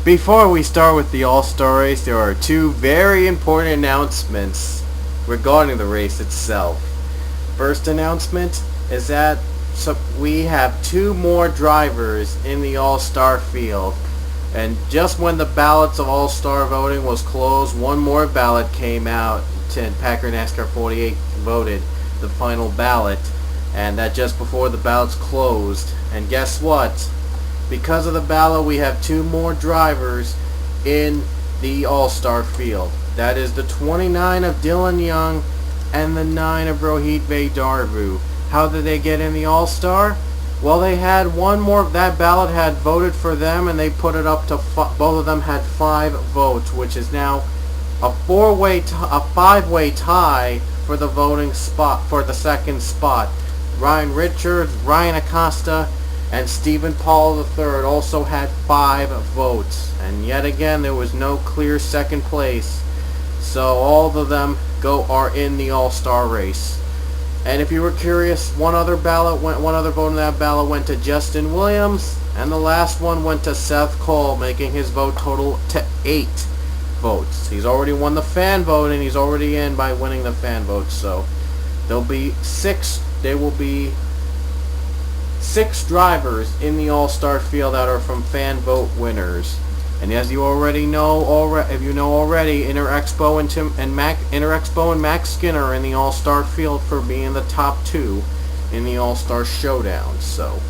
Before we start with the All-Star race, there are two very important announcements regarding the race itself. First announcement is that we have two more drivers in the All-Star field. And just when the ballots of All-Star voting was closed, one more ballot came out. Packer NASCAR 48 voted the final ballot, and that just before the ballots closed. And guess what? Because of the ballot, we have two more drivers in the All-Star field. That is the 29 of Dylan Young and the 9 of Rohit Vedarvu. How did they get in the All-Star? Well, they had one more. That ballot had voted for them, and they put it up to both of them had 5 votes, which is now a five-way tie for the voting spot for the second spot. Ryan Richards, Ryan Acosta, and Stephen Paul III also had 5 votes, and yet again there was no clear second place. So all of them are in the All-Star race. And if you were curious, one other vote in that ballot went to Justin Williams, and the last one went to Seth Cole, making his vote total to 8 votes. He's already won the fan vote, and he's already in by winning the fan vote. So there will be 6 drivers in the All-Star field that are from fan vote winners. And as you already know, Interexpo and Max Skinner are in the All-Star field for being the top 2 in the All-Star Showdown. So,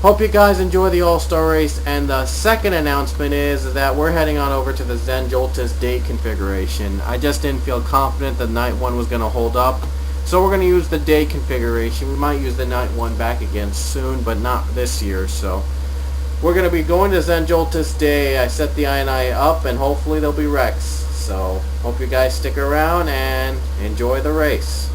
hope you guys enjoy the All-Star race. And the second announcement is that we're heading on over to the Zen Joltis day configuration. I just didn't feel confident the night one was going to hold up. So we're going to use the day configuration. We might use the night one back again soon, but not this year. So we're going to be going to Zen Joltis Day. I set the INI up, and hopefully there'll be wrecks. So hope you guys stick around and enjoy the race.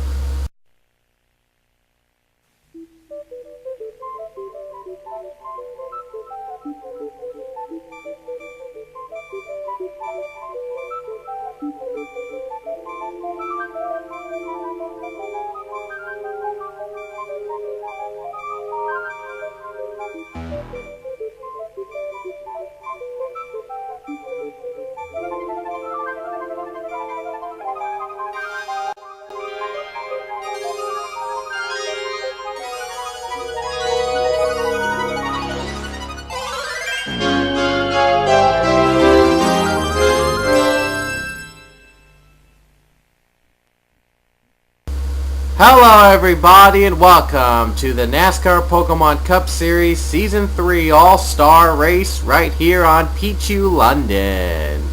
Hello everybody, and welcome to the NASCAR Pokemon Cup Series Season 3 All-Star Race right here on Pichu, London.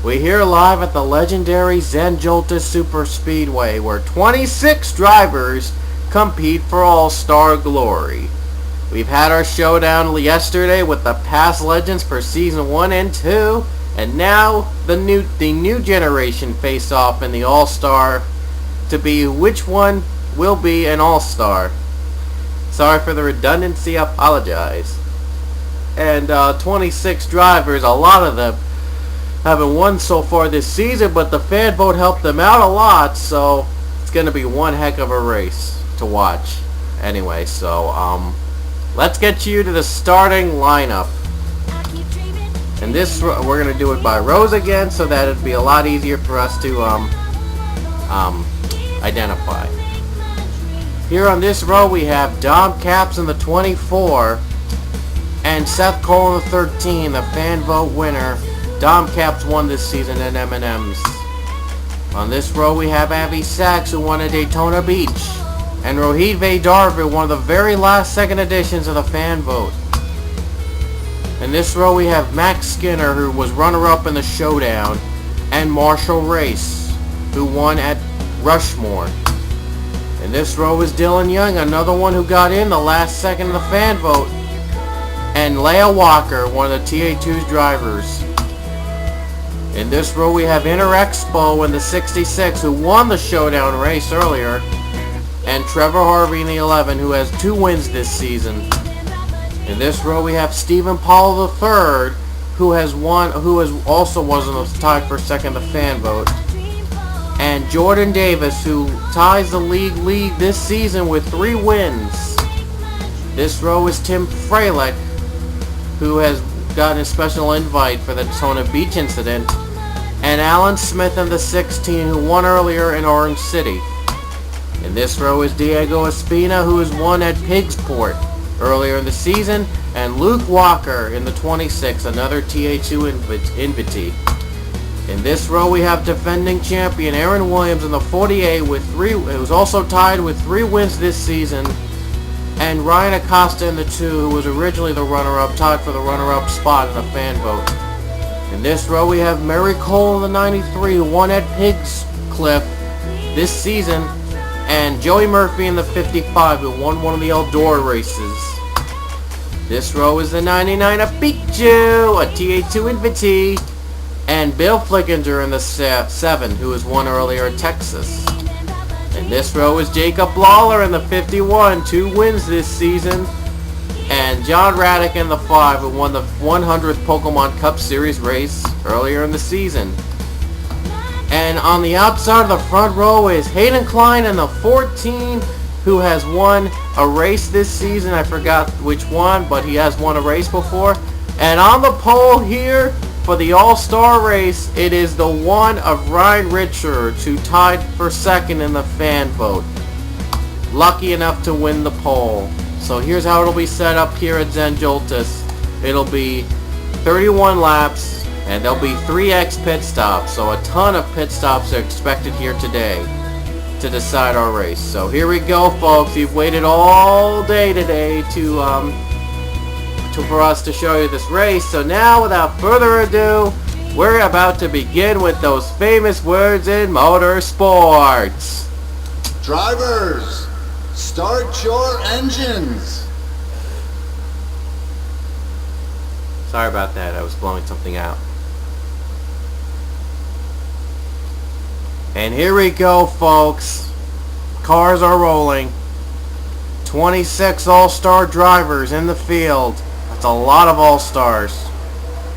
We're here live at the legendary Zen Joltis Super Speedway, where 26 drivers compete for All-Star glory. We've had our showdown yesterday with the past legends for Season 1 and 2, and now the new generation face off in the All-Star to be which one will be an All-Star. Sorry for the redundancy, I apologize. And 26 drivers, a lot of them haven't won so far this season, but the fan vote helped them out a lot, so it's going to be one heck of a race to watch. Anyway, so let's get you to the starting lineup. And this, we're going to do it by rows again, so that it'd be a lot easier for us to identify. Here on this row we have Dom Capps in the 24 and Seth Cole in the 13, the fan vote winner. Dom Capps won this season at M&M's. On this row we have Avi Sachs, who won at Daytona Beach, and Rohit Vedarvu, one of the very last second editions of the fan vote. In this row we have Max Skinner, who was runner-up in the showdown, and Marshall Race, who won at Rushmore. In this row is Dylan Young, another one who got in the last second of the fan vote, and Leia Walker, one of the TA2's drivers. In this row we have Interexpo in the 66, who won the showdown race earlier, and Trevor Harvey in the 11, who has 2 wins this season. In this row we have Stephen Paul III, who also was in the tie for second the fan vote, and Jordan Davis, who ties the league this season with 3 wins. This row is Tim Fralick, who has gotten a special invite for the Daytona Beach incident, and Alan Smith in the 16 who won earlier in Orange City. In this row is Diego Espina, who has won at Pigsport earlier in the season, and Luke Walker in the 26, another TA2 invitee. In this row we have defending champion Aaron Williams in the 48 with 3, who's also tied with 3 wins this season, and Ryan Acosta in the 2, who was originally the runner-up, tied for the runner-up spot in the fan vote. In this row we have Mary Cole in the 93, who won at Pigscliff this season, and Joey Murphy in the 55, who won one of the Eldora races. This row is the 99 Apichu, a TA2 invitee, and Bill Flickinger in the 7, who has won earlier at Texas. In this row is Jacob Lawler in the 51, 2 wins this season, and John Raddick in the 5, who won the 100th Pokemon Cup Series race earlier in the season. And on the outside of the front row is Hayden Klein in the 14, who has won a race this season. I forgot which one, but he has won a race before. And on the pole here for the All-Star race, it is the one of Ryan Richards, who tied for 2nd in the fan vote. Lucky enough to win the pole. So here's how it'll be set up here at Zen Joltis. It'll be 31 laps, and there'll be 3x pit stops. So a ton of pit stops are expected here today to decide our race. So here we go, folks. You've waited all day today for us to show you this race. So now, without further ado, we're about to begin with those famous words in motorsports. Drivers, start your engines. Sorry about that. I was blowing something out. And here we go, folks. Cars are rolling. 26 all-star drivers in the field. That's a lot of all-stars.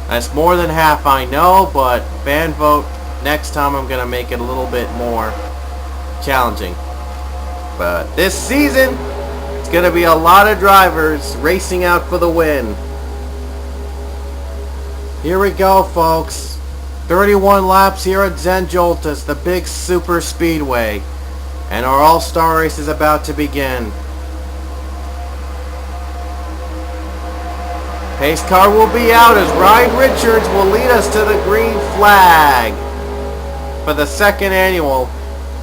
That's more than half, I know, but fan vote, next time I'm going to make it a little bit more challenging. But this season, it's going to be a lot of drivers racing out for the win. Here we go, folks. 31 laps here at Zen Joltis, the big super speedway. And our all-star race is about to begin. Pace car will be out as Ryan Richards will lead us to the green flag for the 2nd annual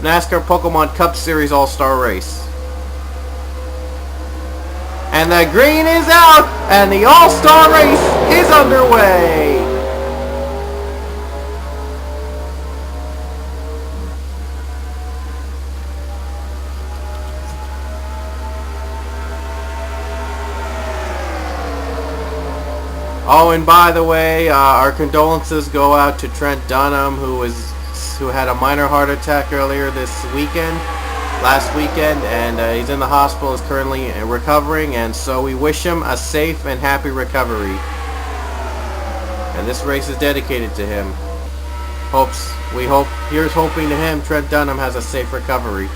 NASCAR Pokemon Cup Series All-Star Race. And the green is out, and the All-Star Race is underway. Oh, and by the way, our condolences go out to Trent Dunham, who had a minor heart attack earlier last weekend, and he's in the hospital, is currently recovering, and so we wish him a safe and happy recovery. And this race is dedicated to him. Here's hoping to him Trent Dunham has a safe recovery.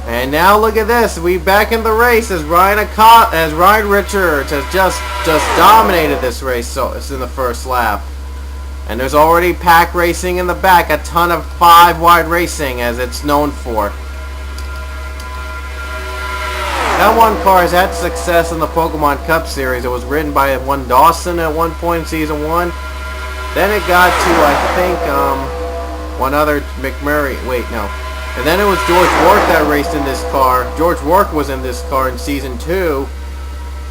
And now look at this. We back in the race as Ryan Richards has just dominated this race. So it's in the first lap. And there's already pack racing in the back. A ton of 5-wide racing, as it's known for. That one car has had success in the Pokemon Cup Series. It was ridden by one Dawson at one point in Season 1. Then it got to, I think, one other McMurray. Wait, no. And then it was George Rourke that raced in this car. George Rourke was in this car in Season 2.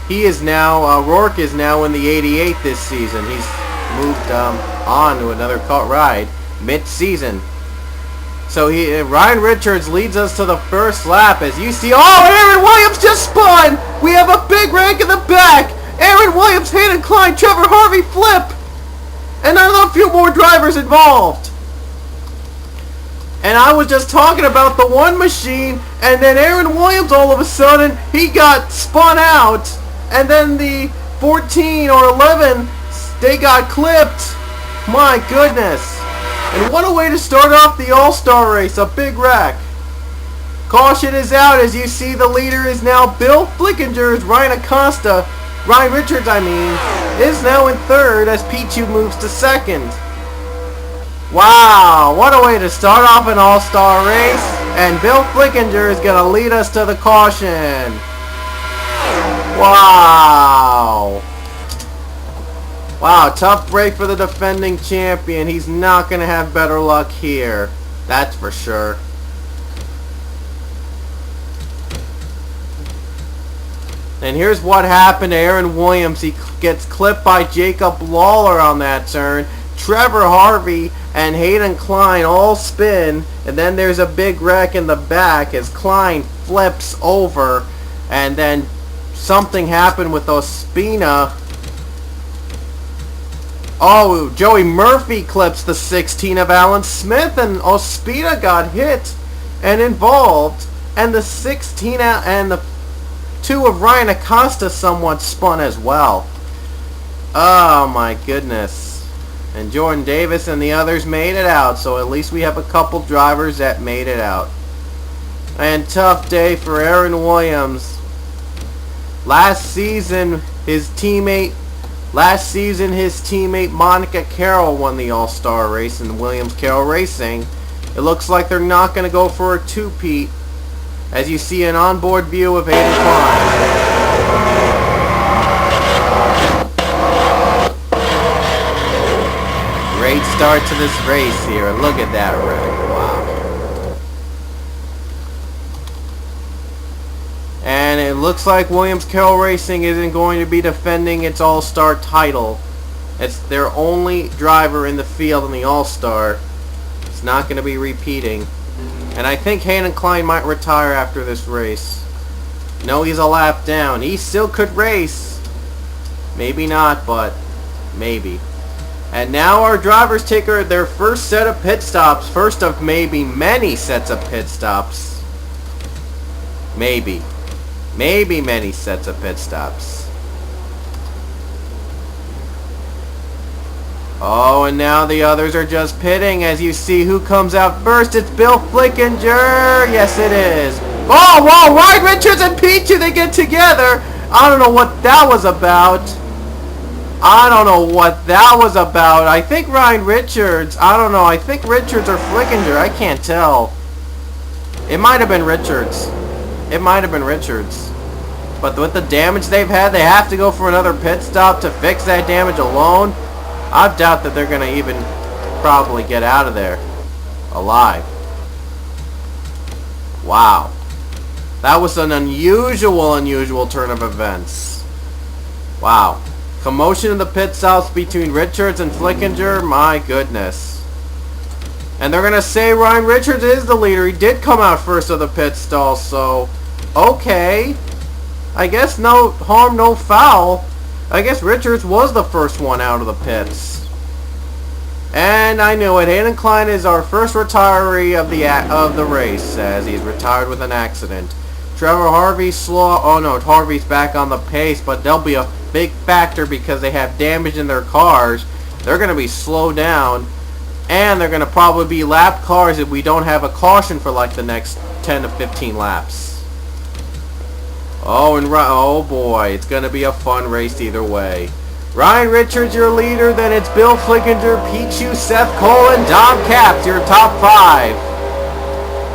Rourke is now in the 88 this season. He's moved on to another ride mid-season. So Ryan Richards leads us to the first lap as you see, Aaron Williams just spun! We have a big wreck in the back! Aaron Williams, Hayden Klein, Trevor Harvey, Flip! And a few more drivers involved. And I was just talking about the one machine, and then Aaron Williams all of a sudden, he got spun out. And then the 14 or 11, they got clipped. My goodness. And what a way to start off the All-Star race, a big wreck. Caution is out. As you see, the leader is now Bill Flickinger's Ryan Acosta. Ryan Richards, is now in third as Pichu moves to second. Wow, what a way to start off an all-star race. And Bill Flickinger is going to lead us to the caution. Wow. Wow, tough break for the defending champion. He's not going to have better luck here. That's for sure. And here's what happened to Aaron Williams. He gets clipped by Jacob Lawler on that turn. Trevor Harvey and Hayden Klein all spin. And then there's a big wreck in the back as Klein flips over. And then something happened with Ospina. Oh, Joey Murphy clips the 16 of Alan Smith. And Ospina got hit and involved. And the 16 and the 2 of Ryan Acosta somewhat spun as well. Oh my goodness. And Jordan Davis and the others made it out, so at least we have a couple drivers that made it out. And tough day for Aaron Williams. Last season his teammate Monica Carroll won the All-Star race in Williams Carroll Racing. It looks like they're not going to go for a two-peat, as you see an onboard view of Hayden Klein. Great start to this race here. Look at that wreck. Wow. And it looks like Williams Carroll Racing isn't going to be defending its All-Star title. It's their only driver in the field in the All-Star. It's not going to be repeating. And I think Hayden Klein might retire after this race. No, he's a lap down. He still could race. Maybe not, but maybe. And now our drivers take their first set of pit stops. First of maybe many sets of pit stops. Maybe. Maybe many sets of pit stops. Oh, and now the others are just pitting. As you see who comes out first, it's Bill Flickinger. Yes, it is. Oh, whoa, Ryan Richards and Pichu, they get together. I don't know what that was about. I think Ryan Richards, I don't know. I think Richards or Flickinger. I can't tell. It might have been Richards. But with the damage they've had, they have to go for another pit stop to fix that damage alone. I doubt that they're going to even probably get out of there alive. Wow. That was an unusual turn of events. Wow. Commotion in the pit stops between Richards and Flickinger. My goodness. And they're going to say Ryan Richards is the leader. He did come out first of the pit stall, so okay. I guess no harm, no foul. I guess Richards was the first one out of the pits. And I knew it. Hayden Klein is our first retiree of the race, as he's retired with an accident. Trevor Harvey's slow. Oh no, Harvey's back on the pace, but they'll be a big factor because they have damage in their cars. They're going to be slowed down, and they're going to probably be lap cars if we don't have a caution for like the next 10 to 15 laps. Oh, and oh boy, it's going to be a fun race either way. Ryan Richards, your leader. Then it's Bill Flickinger, Pichu, Seth Cole, and Dom Capps, your top 5.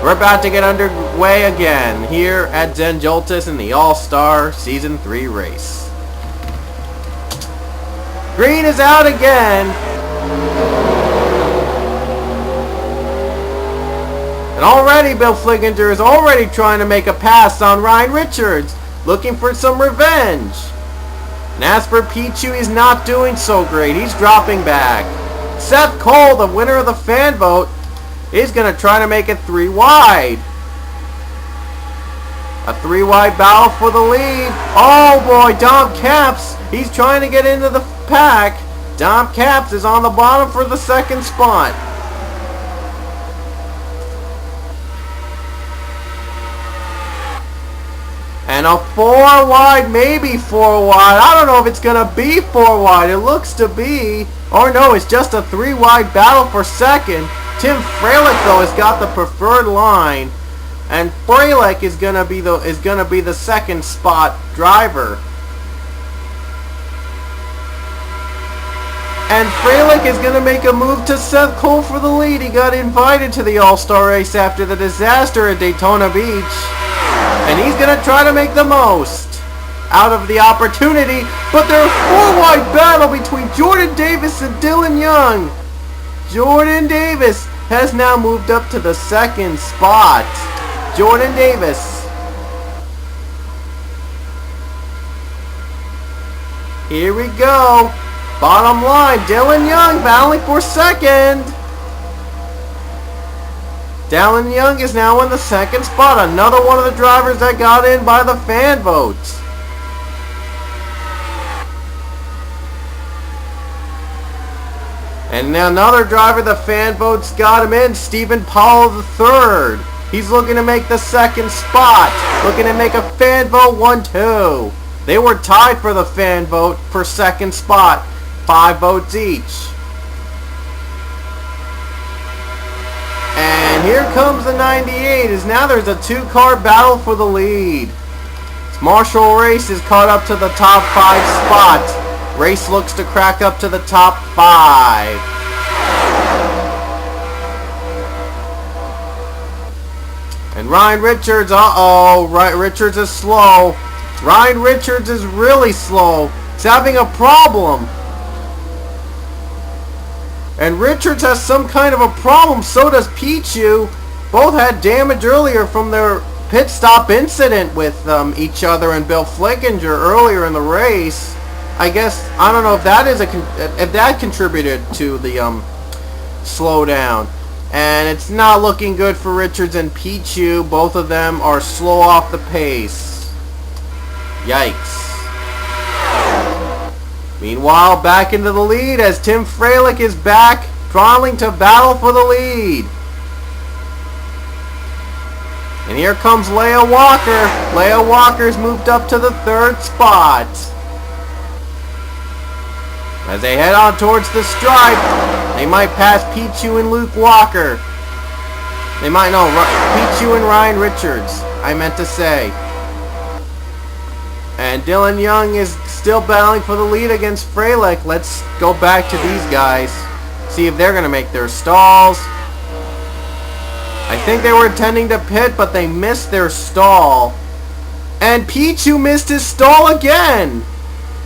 We're about to get underway again here at Zen Joltis in the All-Star Season 3 race. Green is out again. And already Bill Flickinger is already trying to make a pass on Ryan Richards, looking for some revenge. And as for Pichu, he's not doing so great. He's dropping back. Seth Cole, the winner of the fan vote, is going to try to make it 3 wide. A 3 wide battle for the lead. Oh boy, Dom Capps, he's trying to get into the pack. Dom Capps is on the bottom for the second spot. And a 4 wide, maybe 4 wide. I don't know if it's going to be 4 wide. It looks to be. Or no, it's just a 3 wide battle for second. Tim Freilich, though, has got the preferred line. and Freilich is gonna be the second spot driver. And Freilich is gonna make a move to Seth Cole for the lead. He got invited to the All-Star race after the disaster at Daytona Beach, and he's gonna try to make the most out of the opportunity. But there's a four-wide battle between Jordan Davis and Dylan Young. Jordan Davis has now moved up to the second spot. Jordan Davis. Here we go. Bottom line, Dylan Young battling for second. Dylan Young is now in the second spot. Another one of the drivers that got in by the fan votes. And now another driver the fan votes got him in, Stephen Powell III. He's looking to make the second spot. Looking to make a fan vote 1-2. They were tied for the fan vote for second spot. 5 votes each. And here comes the 98. As now there's a 2-car battle for the lead. Marshall Race is caught up to the top 5 spot. Race looks to crack up to the top 5. And Ryan Richards, Richards is slow. Ryan Richards is really slow. He's having a problem. And Richards has some kind of a problem, so does Pichu. Both had damage earlier from their pit stop incident with each other and Bill Flickinger earlier in the race. I guess, I don't know if that is if that contributed to the slowdown. And it's not looking good for Richards and Pichu. Both of them are slow off the pace. Yikes. Meanwhile, back into the lead as Tim Freilich is back, trying to battle for the lead. And here comes Leia Walker. Leia Walker's moved up to the third spot. As they head on towards the stripe, they might pass Pichu and Luke Walker. They might, no, Pichu and Ryan Richards, I meant to say. And Dylan Young is still battling for the lead against Freilich. Let's go back to these guys. See if they're going to make their stalls. I think they were intending to pit, but they missed their stall. And Pichu missed his stall again.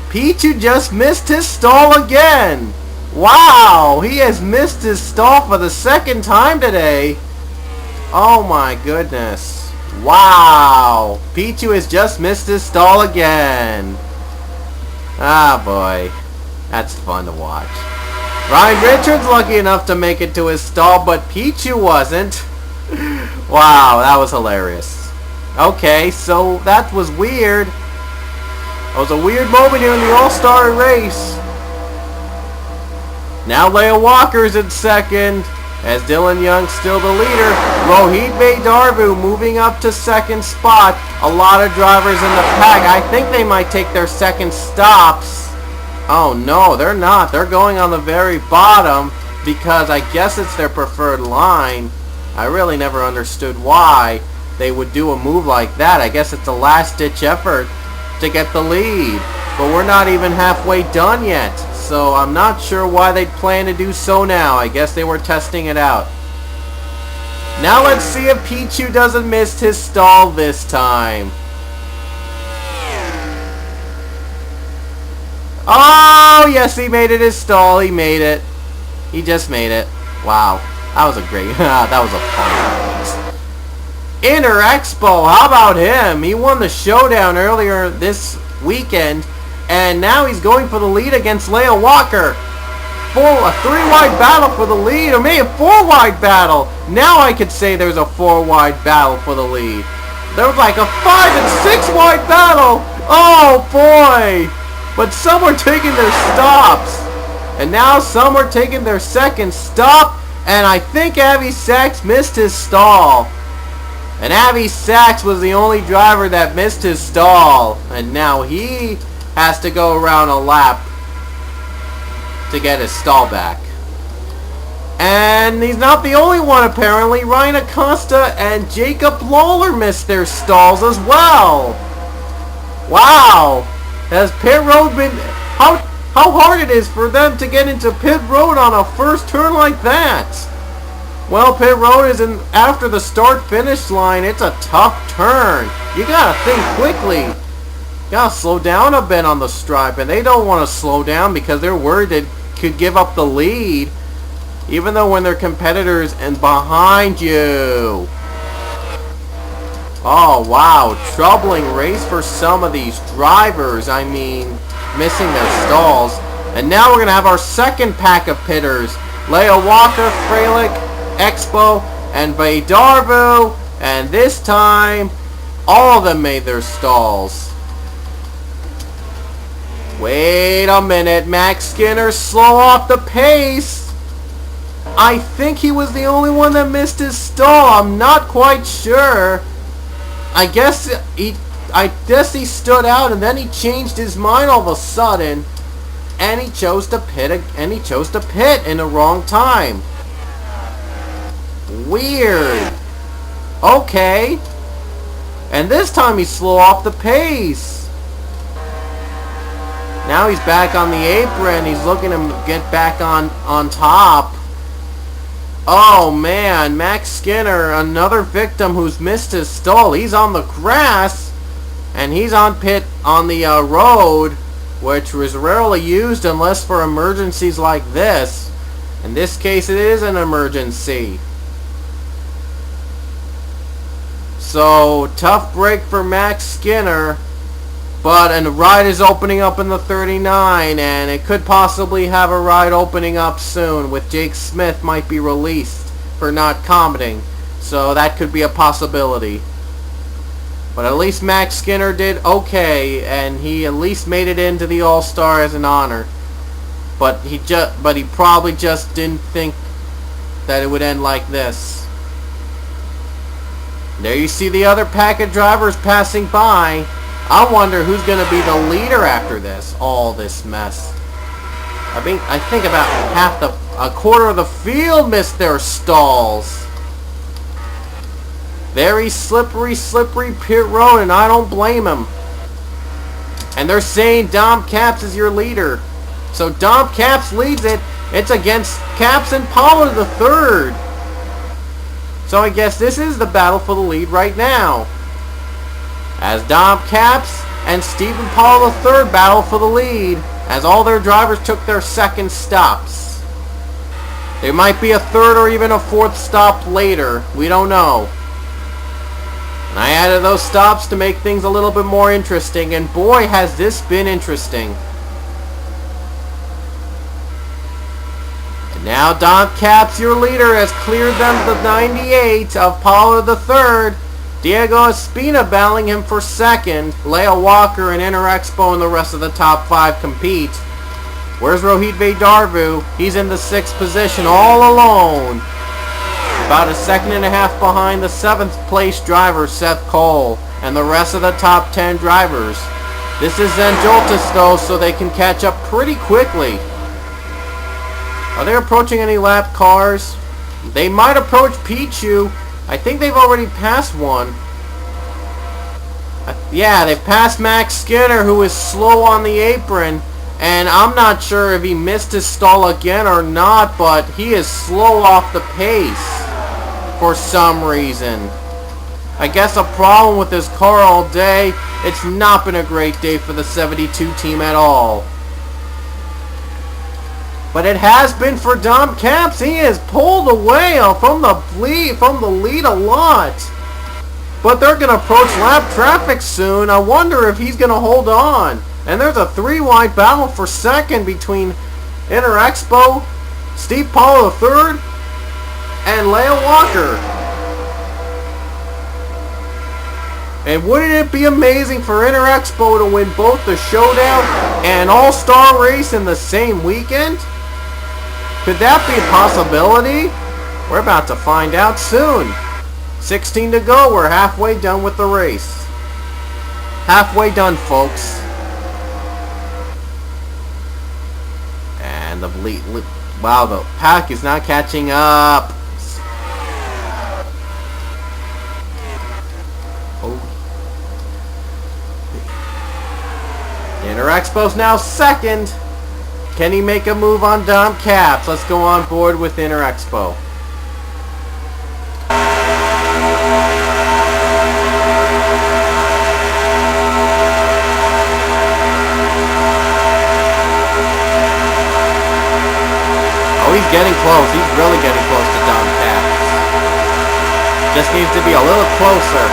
Pichu just missed his stall again. Wow, he has missed his stall for the second time today. Oh my goodness. Wow, Pichu has just missed his stall again. Ah boy, that's fun to watch. Ryan Richards lucky enough to make it to his stall, but Pichu wasn't. Wow, that was hilarious. Okay, so that was weird. It was a weird moment here in the All-Star race. Now Leia Walker's in second, as Dylan Young's still the leader. Rohit Darvu moving up to second spot. A lot of drivers in the pack. I think they might take their second stops. Oh no, they're not. They're going on the very bottom because I guess it's their preferred line. I really never understood why they would do a move like that. I guess it's a last-ditch effort to get the lead. But we're not even halfway done yet. So I'm not sure why they'd plan to do so now. I guess they were testing it out. Now let's see if Pichu doesn't miss his stall this time. Oh, yes, he made it his stall. He made it. He just made it. Wow. That was a great, that was a fun race. Inter Expo, how about him? He won the showdown earlier this weekend, and now he's going for the lead against Leia Walker. A 3-wide battle for the lead, or maybe a 4-wide battle. Now I could say there's a 4-wide battle for the lead. There was like a 5 and 6-wide battle. Oh boy! But some were taking their stops, and now some are taking their second stop. And I think Avi Sachs missed his stall. And Avi Sachs was the only driver that missed his stall. And now he has to go around a lap to get his stall back. And he's not the only one, apparently. Ryan Acosta and Jacob Lawler missed their stalls as well. Wow. Has pit road been... How hard it is for them to get into pit road on a first turn like that. Well, pit road is after the start-finish line. It's a tough turn. You gotta think quickly. You gotta slow down a bit on the stripe. And they don't want to slow down because they're worried they could give up the lead. Even though when they're competitors and behind you. Oh, wow. Troubling race for some of these drivers. I mean, missing their stalls. And now we're going to have our second pack of pitters. Leo Walker, Freilich, Expo, and Veydarvu. And this time, all of them made their stalls. Wait a minute. Max Skinner slow off the pace. I think he was the only one that missed his stall. I'm not quite sure. I guess he stood out and then he changed his mind all of a sudden, and he chose to pit in the wrong time. Weird. Okay. And this time he slow off the pace. Now he's back on the apron. He's looking to get back on top. Oh man, Max Skinner, another victim who's missed his stall. He's on the grass, and he's on the road, which was rarely used unless for emergencies like this. In this case, it is an emergency. So, tough break for Max Skinner. And the ride is opening up in the 39, and it could possibly have a ride opening up soon with Jake Smith might be released for not commenting. So that could be a possibility. But at least Max Skinner did okay, and he at least made it into the All-Star as an honor. But he probably just didn't think that it would end like this. There you see the other pack of drivers passing by. I wonder who's going to be the leader after this. All this mess. I think about a quarter of the field missed their stalls. Very slippery pit road, and I don't blame him. And they're saying Dom Capps is your leader. So Dom Capps leads it. It's against Capps and Pollard the third. So I guess this is the battle for the lead right now. As Dom Capps and Stephen Paul III battle for the lead, as all their drivers took their second stops. There might be a third or even a fourth stop later. We don't know. And I added those stops to make things a little bit more interesting, and boy has this been interesting. And now Dom Capps, your leader, has cleared them the 98 of Pollard III. Diego Espina battling him for second. Leo Walker and Interexpo and the rest of the top 5 compete. Where's Rohit Veydarvu? He's in the 6th position all alone. About a second and a half behind the 7th place driver Seth Cole and the rest of the top 10 drivers. This is Zen Joltis though, so they can catch up pretty quickly. Are they approaching any lap cars? They might approach Pichu. I think they've already passed one. Yeah, they've passed Max Skinner, who is slow on the apron. And I'm not sure if he missed his stall again or not, but he is slow off the pace for some reason. I guess a problem with his car all day. It's not been a great day for the 72 team at all. But it has been for Dom Capps. He has pulled away from the lead a lot. But they're going to approach lap traffic soon. I wonder if he's going to hold on. And there's a 3-wide battle for second between Interexpo, Steve Paul III, and Leo Walker. And wouldn't it be amazing for Interexpo to win both the Showdown and All-Star race in the same weekend? Could that be a possibility? We're about to find out soon. 16 to go. We're halfway done with the race. Halfway done, folks. And the Wow, the pack is not catching up. Oh. Interexpo's now second. Can he make a move on Dom Caps? Let's go on board with Interexpo. Oh, he's getting close. He's really getting close to Dom Caps. Just needs to be a little closer.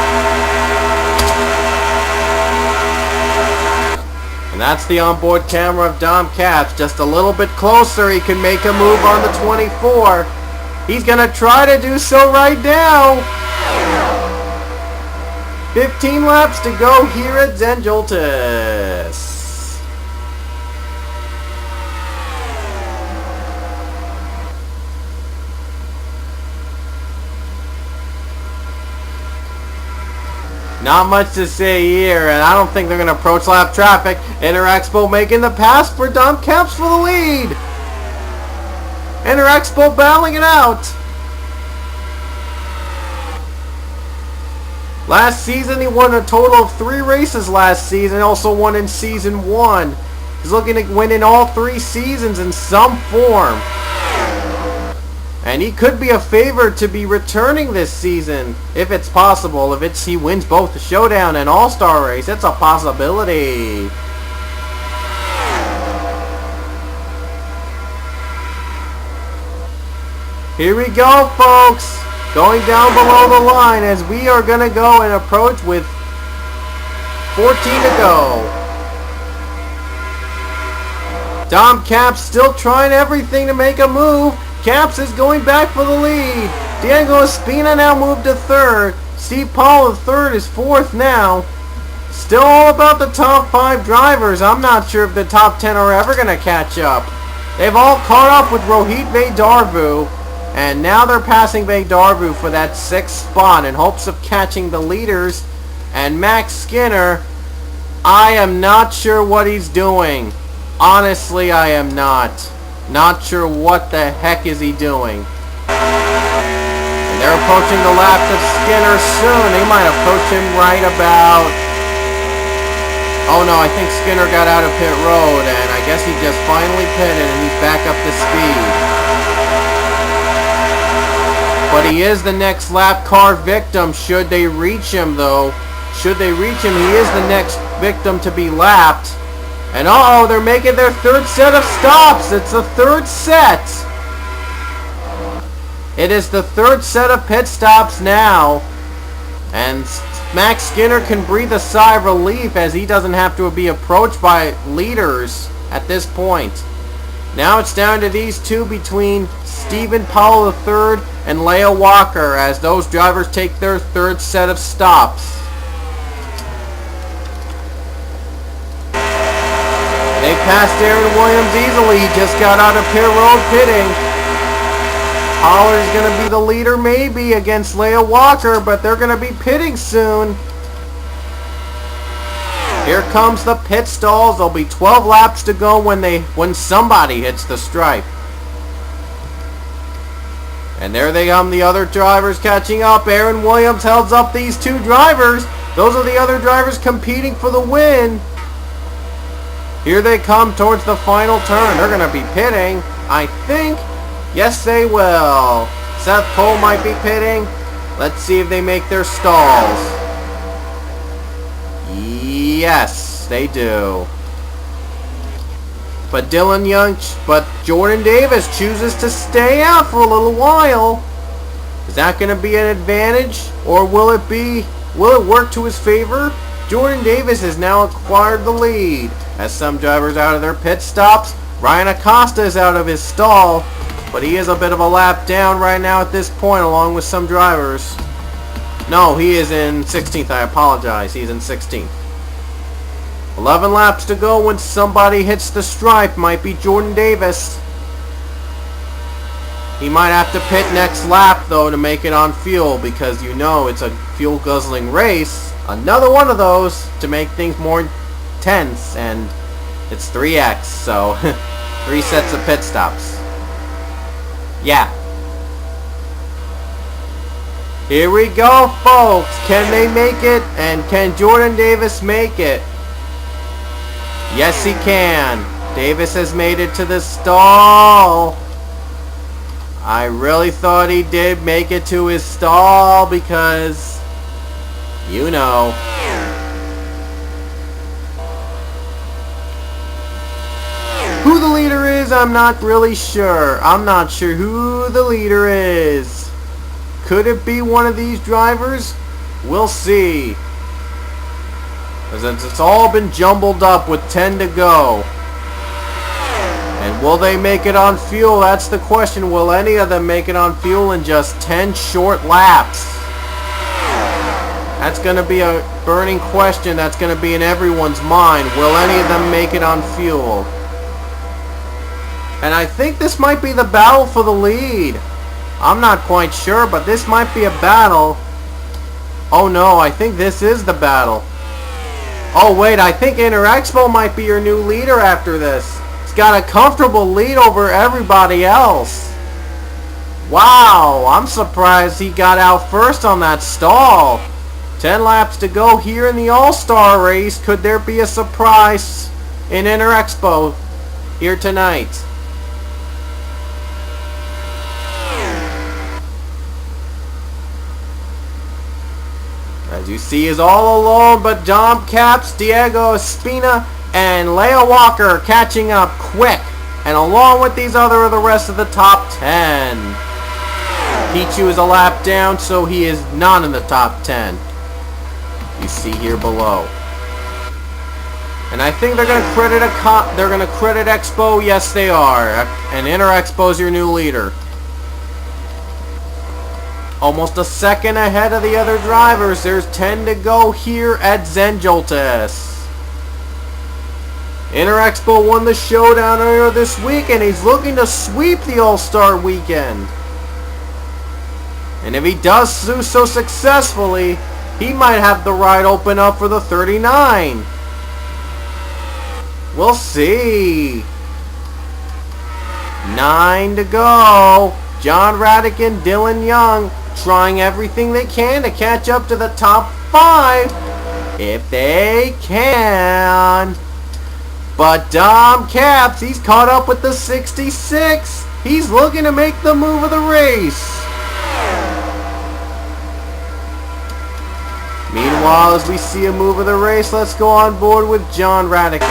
And that's the onboard camera of Dom Caps. Just a little bit closer, he can make a move on the 24. He's going to try to do so right now. 15 laps to go here at Zen Joltis. Not much to say here, and I don't think they're going to approach lap traffic. Interexpo making the pass for Dom Caps for the lead. Interexpo battling it out. Last season, he won a total of 3 races last season. Also won in Season 1. He's looking to win in all 3 seasons in some form. And he could be a favorite to be returning this season, if it's possible. If he wins both the Showdown and All-Star race, it's a possibility. Here we go, folks. Going down below the line as we are going to go and approach with 14 to go. Dom Caps still trying everything to make a move. Caps is going back for the lead. Diego Espina now moved to 3rd. Steve Paul of 3rd is 4th now. Still all about the top 5 drivers. I'm not sure if the top 10 are ever going to catch up. They've all caught up with Rohit Vaidarvu. And now they're passing Vaidarvu for that 6th spot in hopes of catching the leaders. And Max Skinner, I am not sure what he's doing. Honestly, I am not. Not sure what the heck is he doing. And they're approaching the lap of Skinner soon. They might approach him right about... Oh no, I think Skinner got out of pit road, and I guess he just finally pitted and he's back up to speed. But he is the next lap car victim should they reach him, though. Should they reach him, he is the next victim to be lapped. And uh-oh, they're making their 3rd set of stops. It's the 3rd set. It is the 3rd set of pit stops now. And Max Skinner can breathe a sigh of relief as he doesn't have to be approached by leaders at this point. Now it's down to these two between Stephen Powell III and Leo Walker as those drivers take their 3rd set of stops. They passed Aaron Williams easily. He just got out of pit road pitting. Pollard's going to be the leader maybe against Leo Walker, but they're going to be pitting soon. Here comes the pit stalls. There'll be 12 laps to go when somebody hits the stripe. And there they come, the other drivers catching up. Aaron Williams holds up these 2 drivers. Those are the other drivers competing for the win. Here they come towards the final turn. They're going to be pitting, I think. Yes, they will. Seth Cole might be pitting. Let's see if they make their stalls. Yes, they do. But Jordan Davis chooses to stay out for a little while. Is that going to be an advantage, or will it work to his favor? Jordan Davis has now acquired the lead. As some drivers out of their pit stops, Ryan Acosta is out of his stall, but he is a bit of a lap down right now at this point along with some drivers. No, he is in 16th. I apologize. He's in 16th. 11 laps to go when somebody hits the stripe. Might be Jordan Davis. He might have to pit next lap, though, to make it on fuel, because you know it's a fuel-guzzling race. Another one of those to make things more tense, and it's 3x, so 3 sets of pit stops. Yeah. Here we go, folks. Can they make it? And can Jordan Davis make it? Yes, he can. Davis has made it to the stall. I really thought he did make it to his stall because, you know. Who the leader is, I'm not really sure. I'm not sure who the leader is. Could it be one of these drivers? We'll see. Because it's all been jumbled up with 10 to go. And will they make it on fuel? That's the question. Will any of them make it on fuel in just 10 short laps? That's going to be a burning question that's going to be in everyone's mind. Will any of them make it on fuel? And I think this might be the battle for the lead. I'm not quite sure, but this might be a battle. Oh no, I think this is the battle. Oh wait, I think Interexpo might be your new leader after this. He's got a comfortable lead over everybody else. Wow, I'm surprised he got out first on that stall. 10 laps to go here in the All-Star race. Could there be a surprise in Interexpo here tonight? As you see, is all alone, but Dom Caps, Diego Espina, and Leo Walker catching up quick. And along with these the rest of the top 10. Pichu is a lap down, so he is not in the top 10. You see here below. And I think they're going to credit Expo. Yes, they are. And Interexpo is your new leader. Almost a second ahead of the other drivers. There's 10 to go here at Zen Joltis. Interexpo won the showdown earlier this week, and he's looking to sweep the All-Star weekend. And if he does do so successfully, he might have the ride open up for the 39. We'll see. 9 to go. John Radican, Dylan Young, trying everything they can to catch up to the top 5. If they can. But Dom Caps, he's caught up with the 66. He's looking to make the move of the race. Meanwhile, as we see a move of the race, let's go on board with John Radican.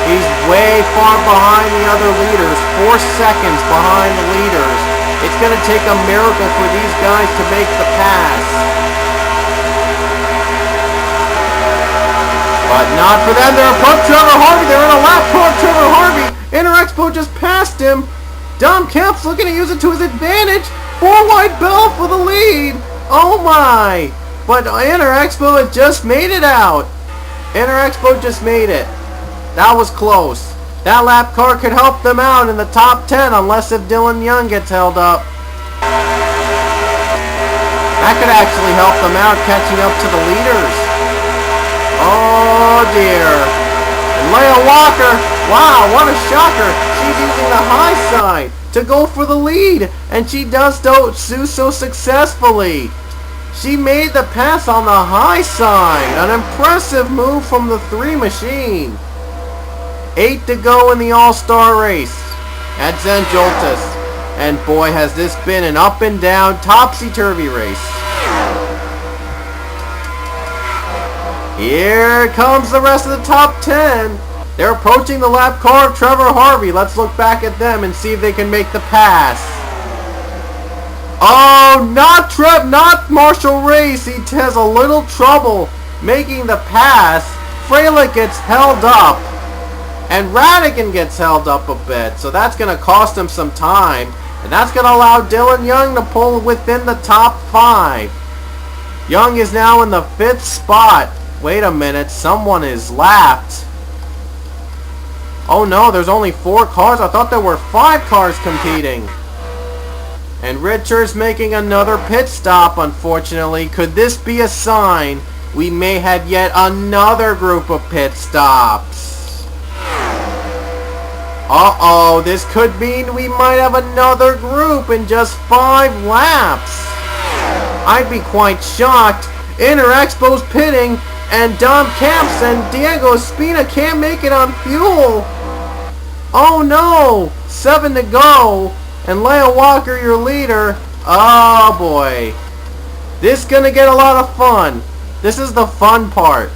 He's way far behind the other leaders, 4 seconds behind the leaders. It's going to take a miracle for these guys to make the pass. But not for them. They're above Trevor Harvey. They're in a lap car of Trevor Harvey. Interexpo just passed him. Dom Kemp's looking to use it to his advantage. 4 wide bell for the lead. Oh my. But Interexpo had just made it out. Interexpo just made it. That was close. That lap car could help them out in the top 10 unless if Dylan Young gets held up. That could actually help them out catching up to the leaders. Oh dear. And Leia Walker, wow, what a shocker. She's using the high side to go for the lead. And she does do so successfully. She made the pass on the high side. An impressive move from the 3 machine. 8 to go in the All-Star race at Zen Joltis. And boy, has this been an up and down, topsy-turvy race. Here comes the rest of the top 10. They're approaching the lap car of Trevor Harvey. Let's look back at them and see if they can make the pass. Oh, not Marshall Race. He has a little trouble making the pass. Freilich gets held up. And Radican gets held up a bit. So that's going to cost him some time. And that's going to allow Dylan Young to pull within the top 5. Young is now in the 5th spot. Wait a minute. Someone is lapped. Oh no, there's only 4 cars. I thought there were 5 cars competing. And Richards making another pit stop, unfortunately. Could this be a sign we may have yet another group of pit stops? Uh-oh, this could mean we might have another group in just 5 laps. I'd be quite shocked. Inter Expo's pitting, and Dom Camps and Diego Espina can't make it on fuel. Oh no! 7 to go, and Leo Walker, your leader. Oh boy. This is gonna get a lot of fun. This is the fun part.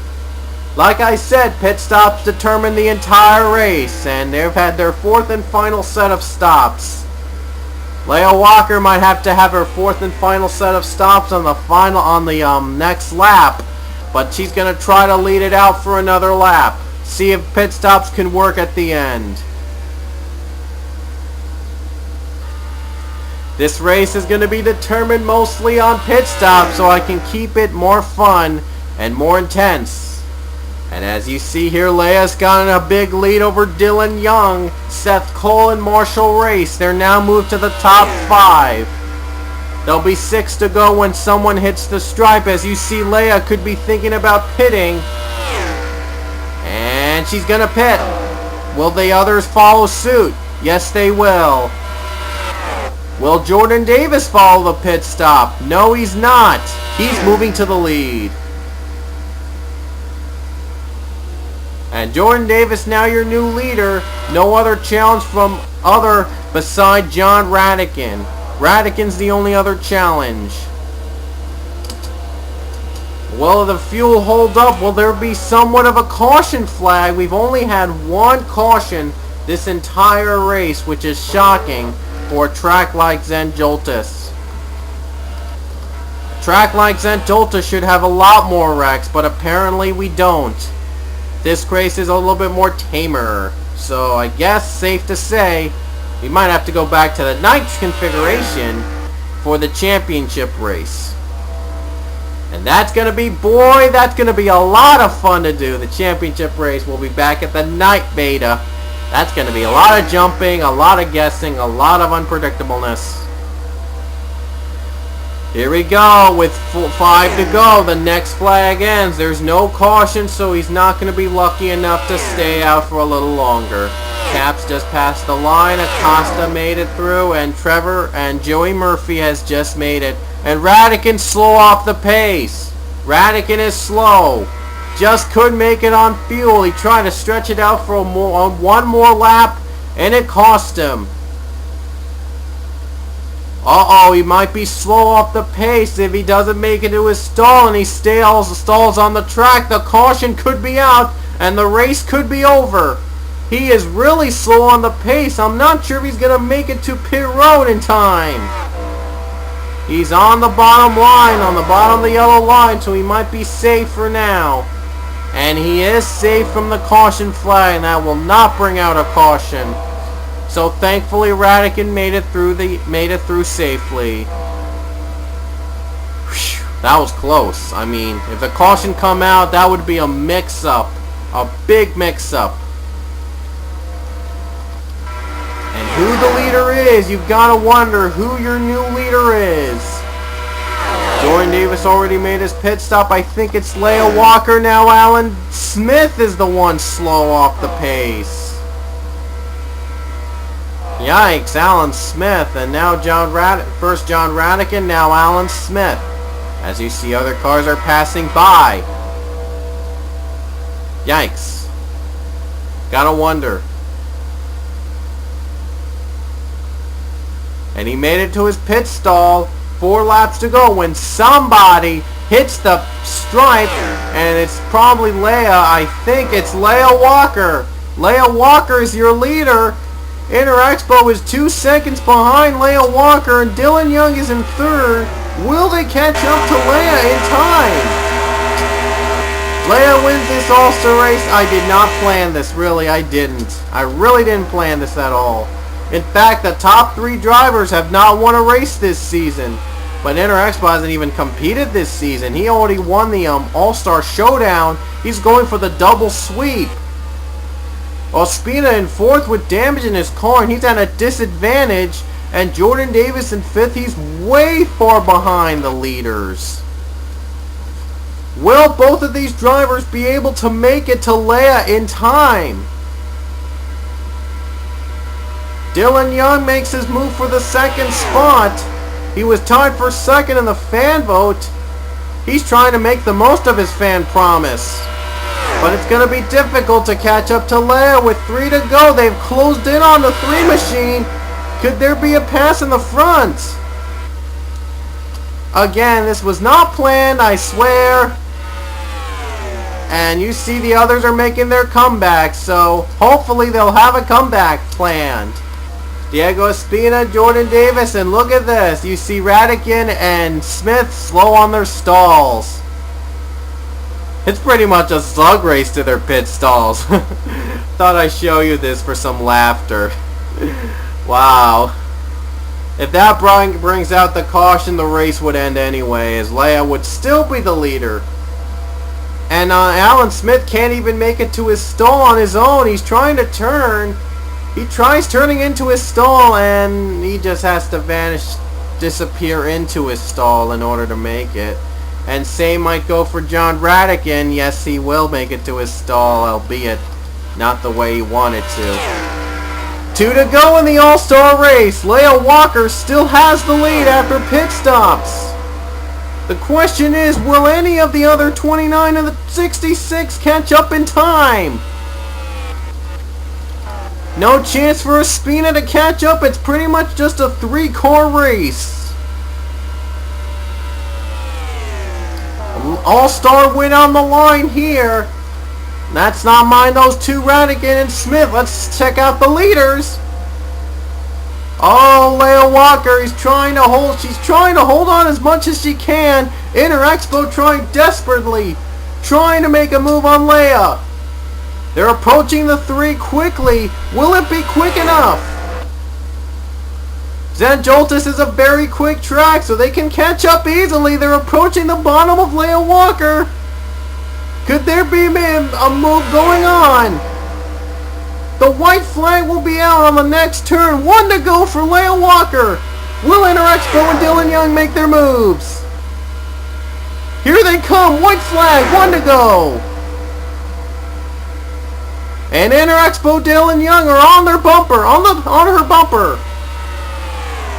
Like I said, pit stops determine the entire race, and they've had their 4th and final set of stops. Leo Walker might have to have her 4th and final set of stops on the next lap, but she's gonna try to lead it out for another lap. See if pit stops can work at the end. This race is going to be determined mostly on pit stops, so I can keep it more fun and more intense. And as you see here, Leia's gotten a big lead over Dylan Young, Seth Cole, and Marshall Race. They're now moved to the top 5. There'll be 6 to go when someone hits the stripe. As you see, Leia could be thinking about pitting. And she's going to pit. Will the others follow suit? Yes, they will. Will Jordan Davis follow the pit stop? No, he's not. He's moving to the lead. And Jordan Davis, now your new leader. No other challenge from other beside John Radican. Radican's the only other challenge. Will the fuel hold up? Will there be somewhat of a caution flag? We've only had 1 caution this entire race, which is shocking for a track like Zen Joltis. A track like Zen Joltis should have a lot more wrecks, but apparently we don't. This race is a little bit more tamer, so I guess safe to say we might have to go back to the ninth configuration for the championship race. And that's going to be, boy, that's going to be a lot of fun to do. The championship race will be back at the night beta. That's going to be a lot of jumping, a lot of guessing, a lot of unpredictableness. Here we go with 5 to go. The next flag ends. There's no caution, so he's not going to be lucky enough to stay out for a little longer. Caps just passed the line. Acosta made it through, and Trevor and Joey Murphy has just made it. And Radican's slow off the pace. Radican is slow. Just couldn't make it on fuel. He tried to stretch it out for one more lap, and it cost him. Uh-oh, he might be slow off the pace if he doesn't make it to his stall and he stalls on the track. The caution could be out, and the race could be over. He is really slow on the pace. I'm not sure if he's going to make it to pit road in time. He's on the bottom line, on the bottom of the yellow line, so he might be safe for now. And he is safe from the caution flag, and that will not bring out a caution. So thankfully Radican made it through safely. Whew, that was close. I mean, if the caution come out, that would be a mix-up. A big mix-up. And who the leader is, you've got to wonder who your new leader is. Jordan Davis already made his pit stop. I think it's Leo Walker now. Alan Smith is the one slow off the pace. Yikes, Alan Smith. And now first John Radican, now Alan Smith. As you see, other cars are passing by. Yikes. Gotta wonder. And he made it to his pit stall. 4 laps to go when somebody hits the stripe, and it's probably Leia. I think it's Leo Walker. Leo Walker is your leader. Inter Expo is 2 seconds behind Leo Walker, and Dylan Young is in 3rd. Will they catch up to Leia in time? Leia wins this All-Star race. I did not plan this, really. I didn't. I really didn't plan this at all. In fact, the top 3 drivers have not won a race this season. But Inter Expo hasn't even competed this season. He already won the All-Star Showdown. He's going for the double sweep. Ospina in 4th with damage in his car, and he's at a disadvantage. And Jordan Davis in 5th. He's way far behind the leaders. Will both of these drivers be able to make it to Leia in time? Dylan Young makes his move for the second spot. He was tied for second in the fan vote. He's trying to make the most of his fan promise. But it's going to be difficult to catch up to Leia with 3 to go. They've closed in on the 3 machine. Could there be a pass in the front? Again, this was not planned, I swear. And you see the others are making their comeback, so hopefully they'll have a comeback planned. Diego Espina, Jordan Davis, and look at this. You see Radican and Smith slow on their stalls. It's pretty much a slug race to their pit stalls. Thought I'd show you this for some laughter. Wow. If that brings out the caution, the race would end anyway, as Leia would still be the leader. And Alan Smith can't even make it to his stall on his own. He's trying to turn. He tries turning into his stall, and he just has to vanish, disappear into his stall in order to make it. And same might go for John Radican. Yes, he will make it to his stall, albeit not the way he wanted to. 2 to go in the All-Star race. Leia Walker still has the lead after pit stops. The question is, will any of the other 29 of the 66 catch up in time? No chance for Espina to catch up. It's pretty much just a 3-car race. All-Star win on the line here. That's not mine, those 2, Radican and Smith. Let's check out the leaders. Oh, Leia Walker, she's trying to hold on as much as she can. Inter Expo trying desperately, trying to make a move on Leia. They're approaching the 3 quickly. Will it be quick enough? Zen Joltis is a very quick track, so they can catch up easily. They're approaching the bottom of Leia Walker. Could there be a move going on? The white flag will be out on the next turn. 1 to go for Leia Walker. Will Inter Expo and Dylan Young make their moves? Here they come. White flag. 1 to go. And Inter Expo, Dylan Young are on their bumper, on her bumper.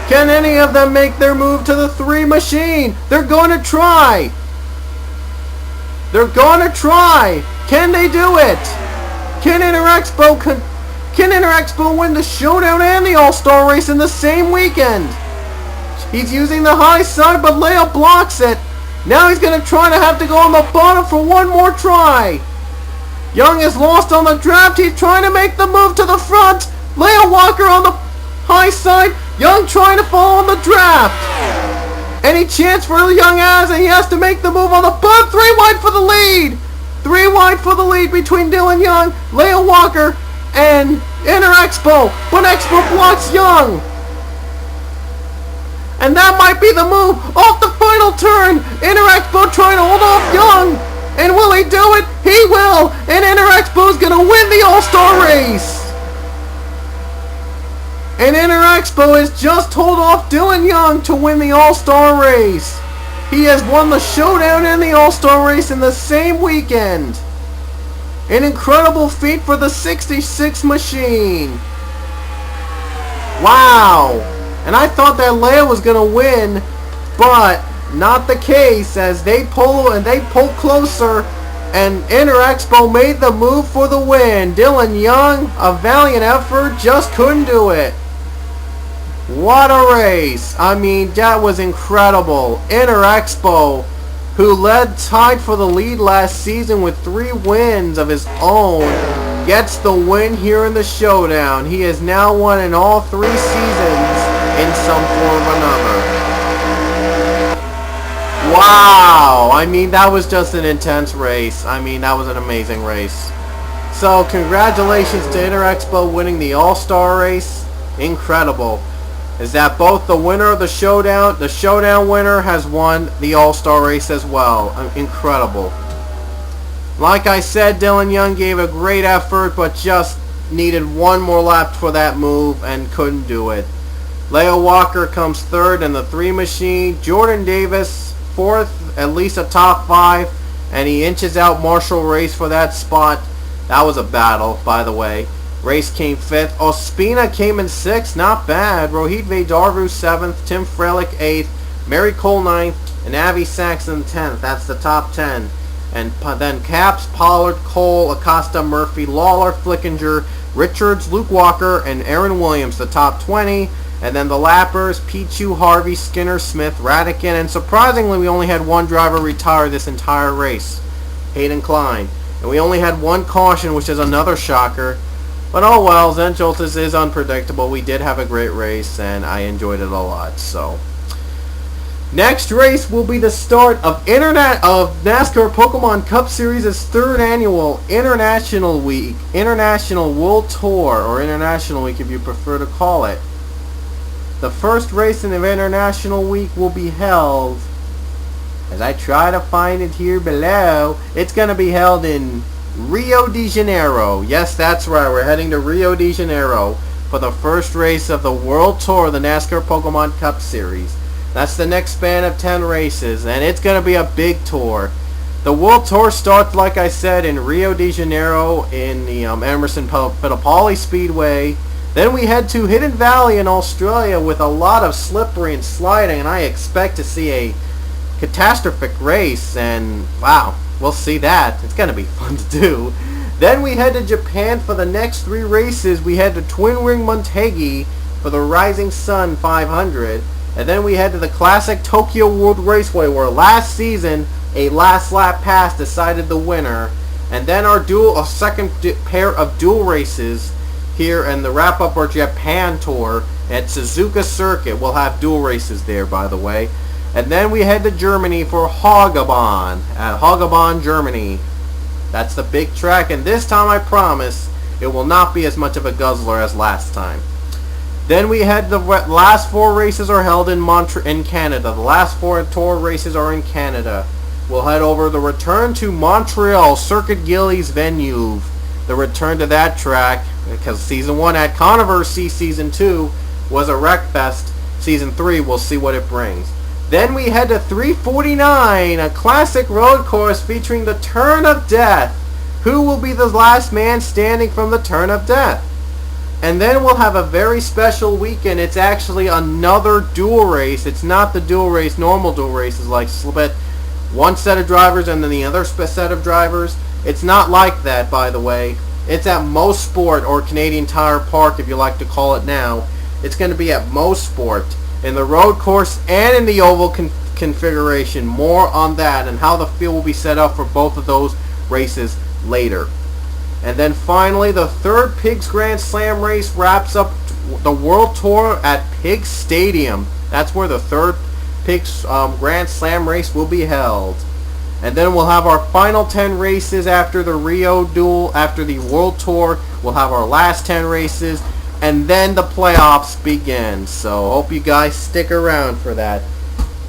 Can any of them make their move to the 3 machine? They're going to try. They're going to try. Can they do it? Can Inter Expo win the showdown and the All-Star race in the same weekend? He's using the high side, but Leia blocks it. Now he's going to try to have to go on the bottom for one more try. Young is lost on the draft. He's trying to make the move to the front. Leia Walker on the high side. Young trying to fall on the draft. Any chance for Young as he has to make the move on the bottom. 3 wide for the lead. 3 wide for the lead between Dylan Young, Leia Walker, and Inter Expo. But Expo blocks Young. And that might be the move off the final turn. Inter Expo trying to hold off Young. And will he do it? He will. And Inter Expo is going to win the All-Star race. And Inter Expo has just told off Dylan Young to win the All-Star race. He has won the showdown and the All-Star race in the same weekend. An incredible feat for the 66 machine. Wow. And I thought that Leia was going to win, but not the case, as they pull closer, and Inter Expo made the move for the win. Dylan Young, a valiant effort, just couldn't do it. What a race. I mean, that was incredible. Inter Expo, who tied for the lead last season with 3 wins of his own, gets the win here in the showdown. He has now won in all 3 seasons in some form or another. Wow. I mean, that was just an intense race. I mean, that was an amazing race. So, congratulations to Inter Expo winning the All-Star race. Incredible. Is that both the winner of the showdown winner has won the All-Star race as well. Incredible. Like I said, Dylan Young gave a great effort, but just needed 1 more lap for that move and couldn't do it. Leia Walker comes 3rd in the 3 machine. Jordan Davis 4th, at least a top 5, and he inches out Marshall Race for that spot. That was a battle, by the way. Race came 5th. Ospina came in 6th. Not bad. Rohit Vedarvu 7th. Tim Frelick 8th. Mary Cole 9th. And Avi Saxon 10th. That's the top 10. And then Capps, Pollard, Cole, Acosta, Murphy, Lawler, Flickinger, Richards, Luke Walker, and Aaron Williams, the top 20. And then the lappers, Pichu, Harvey, Skinner, Smith, Radican, and surprisingly we only had one driver retire this entire race, Hayden Klein. And we only had one caution, which is another shocker. But oh well, Zen Joltis is unpredictable. We did have a great race, and I enjoyed it a lot. So next race will be the start of NASCAR Pokemon Cup Series' third annual International Week, International World Tour, or International Week if you prefer to call it. The first race in the International Week will be held, as I try to find it here below, it's going to be held in Rio de Janeiro. Yes, that's right, we're heading to Rio de Janeiro for the first race of the World Tour of the NASCAR Pokemon Cup Series. That's the next span of 10 races, and it's going to be a big tour. The World Tour starts, like I said, in Rio de Janeiro in the Emerson Fittipaldi Speedway. Then we head to Hidden Valley in Australia with a lot of slippery and sliding, and I expect to see a catastrophic race, and wow, we'll see that. It's going to be fun to do. Then we head to Japan for the next 3 races. We head to Twin Ring Motegi for the Rising Sun 500. And then we head to the classic Tokyo World Raceway, where last season a last lap pass decided the winner. And then a second pair of dual races here, and the wrap up our Japan tour at Suzuka Circuit. We'll have dual races there, by the way. And then we head to Germany for Hagebahn at Hagebahn, Germany. That's the big track, and this time I promise it will not be as much of a guzzler as last time. Then we head, the last 4 races are held in Canada. The last 4 tour races are in Canada. We'll head over the return to Montreal, Circuit Gillies venue. The return to that track, because Season 1 had controversy, Season 2 was a wreck fest, Season 3 we'll see what it brings. Then we head to 349, a classic road course featuring the Turn of Death. Who will be the last man standing from the Turn of Death? And then we'll have a very special weekend. It's actually another dual race. It's not the dual race, normal dual races like split one set of drivers and then the other set of drivers. It's not like that, by the way. It's at Mo Sport, or Canadian Tire Park if you like to call it now. It's going to be at Mo Sport in the road course and in the oval configuration. More on that and how the field will be set up for both of those races later. And then finally, the third Pigs Grand Slam race wraps up the World Tour at Pigs Stadium. That's where the third Pigs Grand Slam race will be held. And then we'll have our final 10 races after the Rio Duel, after the World Tour. We'll have our last 10 races, and then the playoffs begin. So hope you guys stick around for that.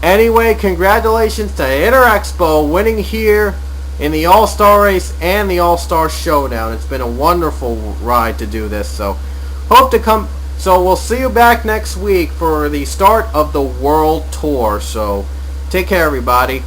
Anyway, congratulations to Interexpo winning here in the All-Star race and the All-Star Showdown. It's been a wonderful ride to do this. So we'll see you back next week for the start of the World Tour. So take care, everybody.